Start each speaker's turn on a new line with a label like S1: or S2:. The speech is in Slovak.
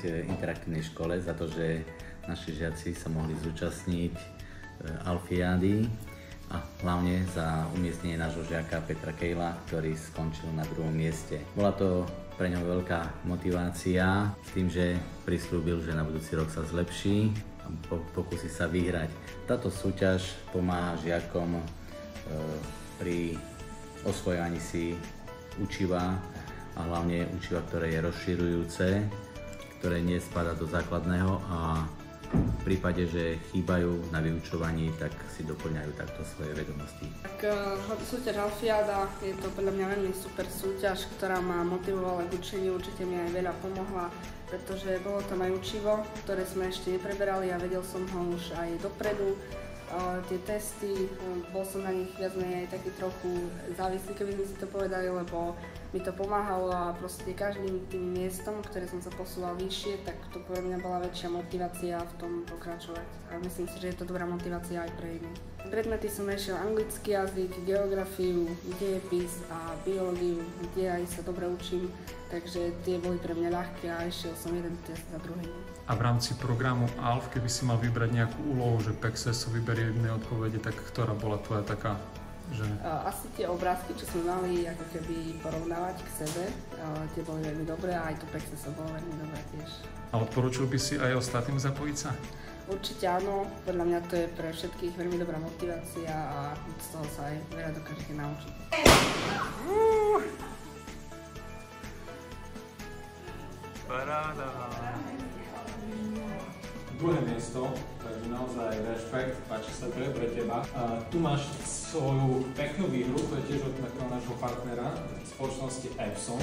S1: interaktívnej škole za to, že naši žiaci sa mohli zúčastniť Alfiády a hlavne za umiestnenie nášho žiaka Petra Kejla, ktorý skončil na 2. mieste. Bola to pre ňo veľká motivácia s tým, že prislúbil, že na budúci rok sa zlepší a pokúsi sa vyhrať. Táto súťaž pomáha žiakom pri osvojovaní si učiva a hlavne učiva, ktoré je rozširujúce, ktoré nespadá do základného a v prípade, že chýbajú na vyučovaní, tak si doplňajú takto svoje vedomosti.
S2: Tak súťaž Alfiáda je to podľa mňa veľmi super súťaž, ktorá ma motivovala k učeniu, určite mi aj veľa pomohla, pretože bolo tam aj učivo, ktoré sme ešte nepreberali a vedel som ho už aj dopredu. Tie testy, bol som na nich viac menej aj taký trochu závislý, keby sme si to povedali, lebo mi to pomáhalo a proste každým tým miestom, ktoré som sa posúval vyššie, tak to pre mňa bola väčšia motivácia v tom pokračovať. A myslím si, že je to dobrá motivácia aj pre iných. Predmety som riešil anglický jazyk, geografiu, dejepis a biológiu, kde aj sa dobre učím, takže tie boli pre mňa ľahké a išiel som jeden test za druhým.
S3: A v rámci programu ALF, keby si mal vybrať nejakú úlohu, že PEXES vyberie jednej odpovede, tak ktorá bola tvoja taká, že...
S2: Asi tie obrázky, čo sme mali ako keby porovnávať k sebe, tie boli veľmi dobré a aj to PEXES bolo veľmi dobré tiež.
S3: A odporúčil by si aj ostatným zapojiť sa?
S2: Určite áno, podľa mňa to je pre všetkých veľmi dobrá motivácia a z toho sa aj veľa dokážete naučiť.
S3: Paráda.
S4: Druhé miesto, takže naozaj rešpekt, páči sa, to je pre teba. Tu máš svoju peknú výhru, to je tiež od nášho partnera spoločnosti Epson.